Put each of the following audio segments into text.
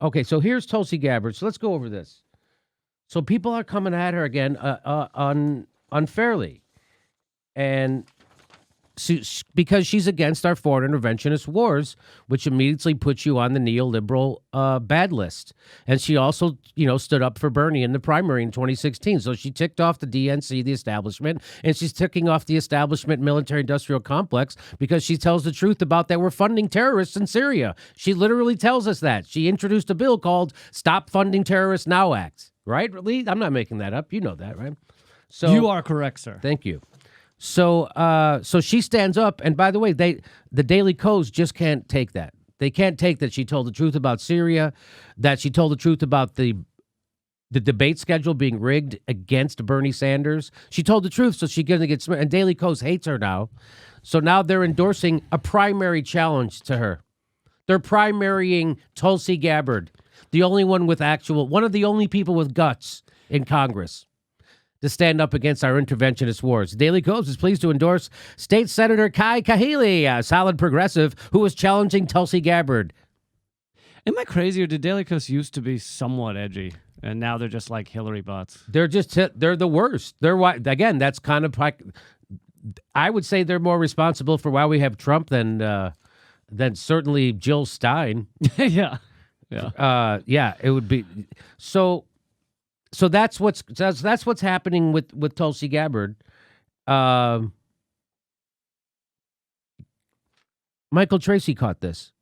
Okay, so here's Tulsi Gabbard. So let's go over this. So people are coming at her again unfairly. And because she's against our foreign interventionist wars, which immediately puts you on the neoliberal bad list. And she also, stood up for Bernie in the primary in 2016. So she ticked off the DNC, the establishment, and she's ticking off the establishment military-industrial complex because she tells the truth about that we're funding terrorists in Syria. She literally tells us that. She introduced a bill called Stop Funding Terrorists Now Act. Right, Lee? I'm not making that up. You know that, right? So You are correct, sir. Thank you. So she stands up, and by the way, the Daily Kos just can't take that. They can't take that she told the truth about Syria, that she told the truth about the debate schedule being rigged against Bernie Sanders. She told the truth, so she's going to get smeared. And Daily Kos hates her now. So now they're endorsing a primary challenge to her. They're primarying Tulsi Gabbard, one of the only people with guts in Congress to stand up against our interventionist wars. Daily Kos is pleased to endorse State Senator Kai Kahili, a solid progressive who is challenging Tulsi Gabbard. Am I crazy, or did Daily Kos used to be somewhat edgy, and now they're just like Hillary bots? They're the worst. Again, that's kind of, I would say they're more responsible for why we have Trump than certainly Jill Stein. Yeah. It would be so. So that's what's happening with Tulsi Gabbard. Michael Tracy caught this.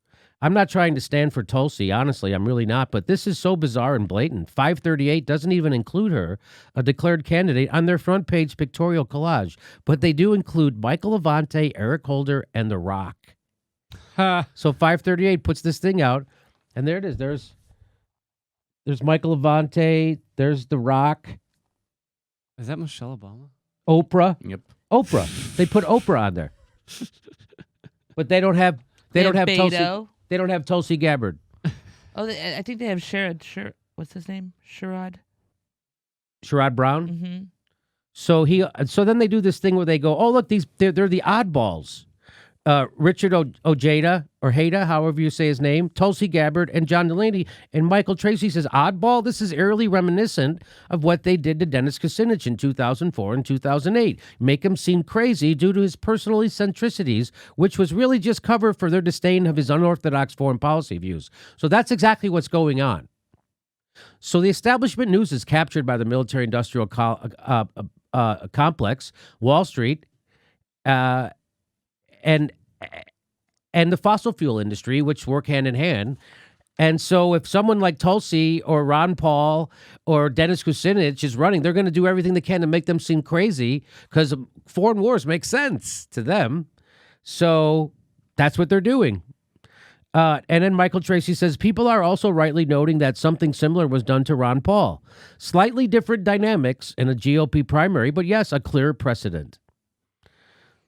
I'm not trying to stand for Tulsi, honestly, I'm really not, but this is so bizarre and blatant. 538 doesn't even include her, a declared candidate, on their front page pictorial collage, but they do include Michael Levante, Eric Holder, and The Rock. So 538 puts this thing out, and there it is. There's Michael Levante. There's The Rock. Is that Michelle Obama? Oprah. Yep. Oprah. They put Oprah on there, but they don't have Tulsi. They don't have Tulsi Gabbard. Oh, I think they have Sherrod. What's his name? Sherrod Brown. Mm-hmm. So then they do this thing where they go, oh look, they're the oddballs. Richard Ojeda, or Haida, however you say his name, Tulsi Gabbard, and John Delaney. And Michael Tracy says, oddball? This is eerily reminiscent of what they did to Dennis Kucinich in 2004 and 2008. Make him seem crazy due to his personal eccentricities, which was really just cover for their disdain of his unorthodox foreign policy views. So that's exactly what's going on. So the establishment news is captured by the military-industrial complex, Wall Street, and the fossil fuel industry, which work hand in hand. And so if someone like Tulsi or Ron Paul or Dennis Kucinich is running, they're going to do everything they can to make them seem crazy because foreign wars make sense to them. So that's what they're doing. And then Michael Tracy says, people are also rightly noting that something similar was done to Ron Paul. Slightly different dynamics in a GOP primary, but yes, a clear precedent.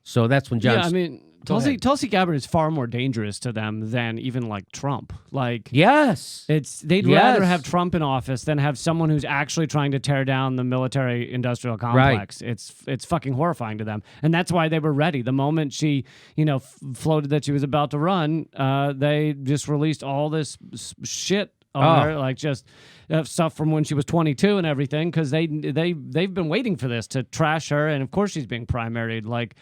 So that's when John... Yeah, I mean, Tulsi Gabbard is far more dangerous to them than even like Trump. Like, yes, they'd rather have Trump in office than have someone who's actually trying to tear down the military-industrial complex. Right. It's fucking horrifying to them, and that's why they were ready. The moment she, floated that she was about to run, they just released all this shit on her, like just stuff from when she was 22 and everything, because they've been waiting for this to trash her, and of course she's being primaried. Like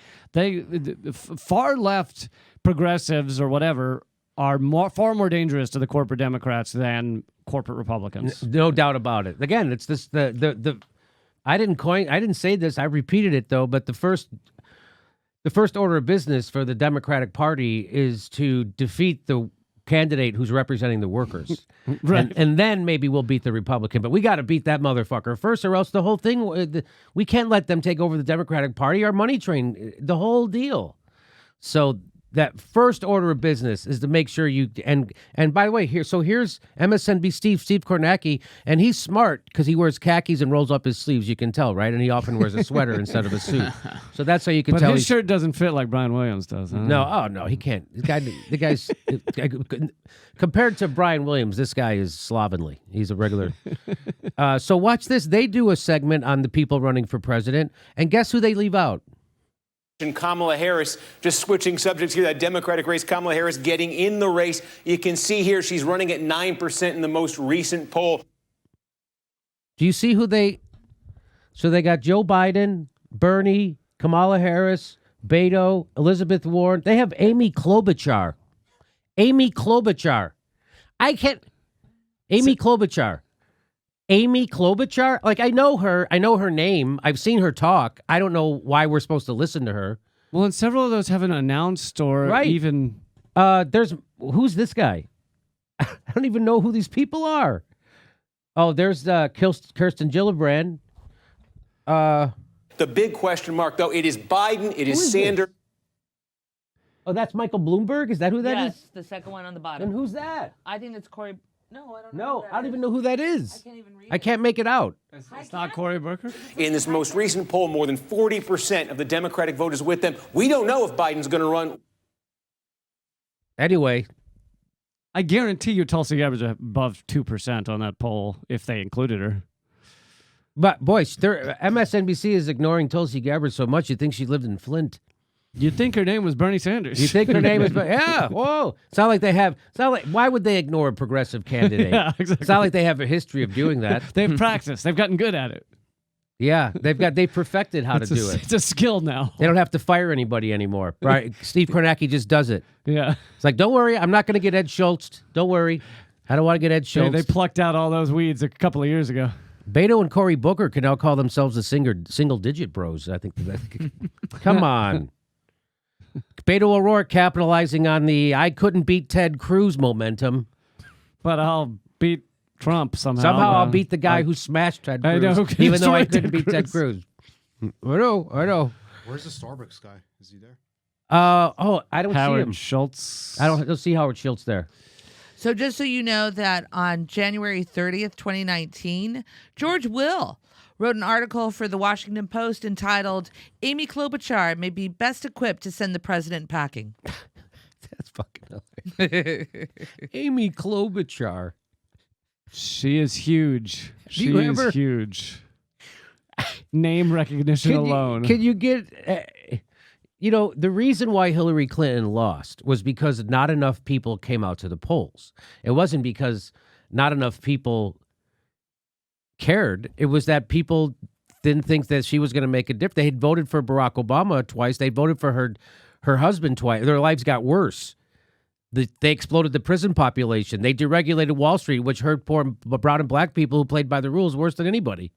far left progressives or whatever are far more dangerous to the corporate Democrats than corporate Republicans. No doubt about it. Again, it's this I didn't say this, I repeated it though, but the first order of business for the Democratic Party is to defeat the candidate who's representing the workers. Right. And then maybe we'll beat the Republican, but we got to beat that motherfucker first, or else the whole thing, we can't let them take over the Democratic Party, our money train, the whole deal. So that first order of business is to make sure you, and by the way, here's MSNB Steve Kornacki, and he's smart because he wears khakis and rolls up his sleeves, you can tell, right? And he often wears a sweater instead of a suit. So that's how you can tell. But his shirt doesn't fit like Brian Williams does. Huh? No, he can't. The guy's compared to Brian Williams, this guy is slovenly. He's a regular. So watch this. They do a segment on the people running for president, and guess who they leave out? And Kamala Harris, just switching subjects here, that Democratic race, Kamala Harris getting in the race. You can see here she's running at 9% in the most recent poll. Do you see who they... So they got Joe Biden, Bernie, Kamala Harris, Beto, Elizabeth Warren. They have Amy Klobuchar. Amy Klobuchar. I can't... Amy Klobuchar. Amy Klobuchar? Like, I know her. I know her name. I've seen her talk. I don't know why we're supposed to listen to her. Well, and several of those haven't announced or Right. even... Who's this guy? I don't even know who these people are. Oh, there's Kirsten Gillibrand. The big question mark, though, it is Biden, it is Sanders. Oh, that's Michael Bloomberg? Is that who that is? Yes, the second one on the bottom. And who's that? I think it's Cory. No, I don't know. No, I don't even know who that is. I can't even read I can't make it out. It's not Cory Booker? In this most recent poll, more than 40% of the Democratic vote is with them. We don't know if Biden's going to run. Anyway, I guarantee you Tulsi Gabbard's above 2% on that poll if they included her. but boys, MSNBC is ignoring Tulsi Gabbard so much you think she lived in Flint. You'd think her name was Bernie Sanders. You think her name is... Yeah, whoa. It's not like they have... It's not like... Why would they ignore a progressive candidate? Yeah, exactly. It's not like they have a history of doing that. They've practiced. They've gotten good at it. Yeah, they perfected how to do it. It's a skill now. They don't have to fire anybody anymore. Right? Steve Kornacki just does it. Yeah. It's like, don't worry, I'm not going to get Ed Schultz. Don't worry. I don't want to get Ed Schultz. They plucked out all those weeds a couple of years ago. Beto and Cory Booker can now call themselves the single-digit bros. I think. Come on. Beto O'Rourke capitalizing on the I couldn't beat Ted Cruz momentum. But I'll beat Trump somehow. Somehow I'll beat the guy who smashed Ted Cruz, I know, who can even though I destroy couldn't Ted beat Ted Cruz. I know. Where's the Starbucks guy? Is he there? I don't see him. Howard Schultz. I don't see Howard Schultz there. So just so you know that on January 30th, 2019, George Will wrote an article for the Washington Post entitled, Amy Klobuchar may be best equipped to send the president packing. That's fucking hilarious. Amy Klobuchar. She is huge. She you is ever- huge. Name recognition alone. Can you get... the reason why Hillary Clinton lost was because not enough people came out to the polls. It wasn't because not enough people cared. It was that people didn't think that she was going to make a difference. They had voted for Barack Obama twice. They voted for her husband twice. Their lives got worse. They exploded the prison population. They deregulated Wall Street, which hurt poor brown and black people who played by the rules worse than anybody.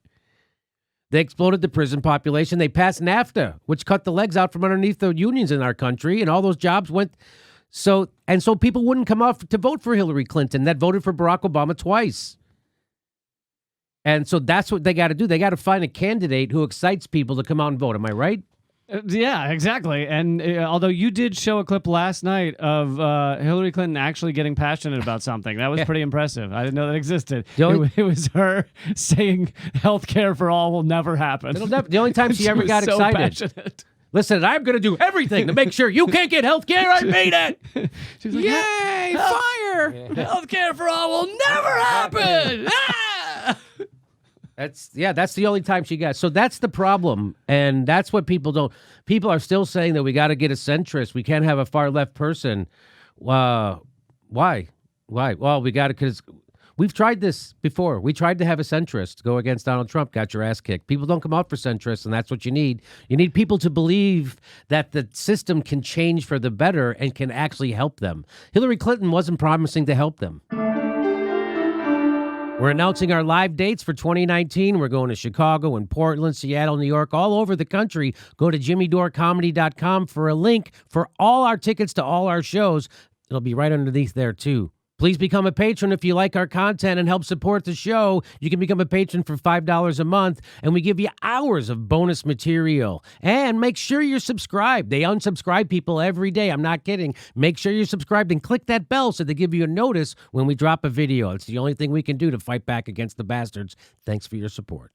They exploded the prison population. They passed NAFTA, which cut the legs out from underneath the unions in our country, and all those jobs went. So people wouldn't come out to vote for Hillary Clinton that voted for Barack Obama twice. And so that's what they got to do. They got to find a candidate who excites people to come out and vote. Am I right? Yeah, exactly. And although you did show a clip last night of Hillary Clinton actually getting passionate about something, that was pretty impressive. I didn't know that existed. It was her saying health care for all will never happen. The only time she ever was got so excited. passionate. Listen, I'm going to do everything to make sure you can't get health care. I made it. She's like, Yay, fire. health care for all will never happen. Ah! That's the only time she got. So that's the problem. And that's what people are still saying that we got to get a centrist. We can't have a far left person. Why? Well, we got to, because we've tried this before. We tried to have a centrist go against Donald Trump, got your ass kicked. People don't come out for centrists, and that's what you need. You need people to believe that the system can change for the better and can actually help them. Hillary Clinton wasn't promising to help them. We're announcing our live dates for 2019. We're going to Chicago and Portland, Seattle, New York, all over the country. Go to jimmydorecomedy.com for a link for all our tickets to all our shows. It'll be right underneath there, too. Please become a patron if you like our content and help support the show. You can become a patron for $5 a month, and we give you hours of bonus material. And make sure you're subscribed. They unsubscribe people every day. I'm not kidding. Make sure you're subscribed and click that bell so they give you a notice when we drop a video. It's the only thing we can do to fight back against the bastards. Thanks for your support.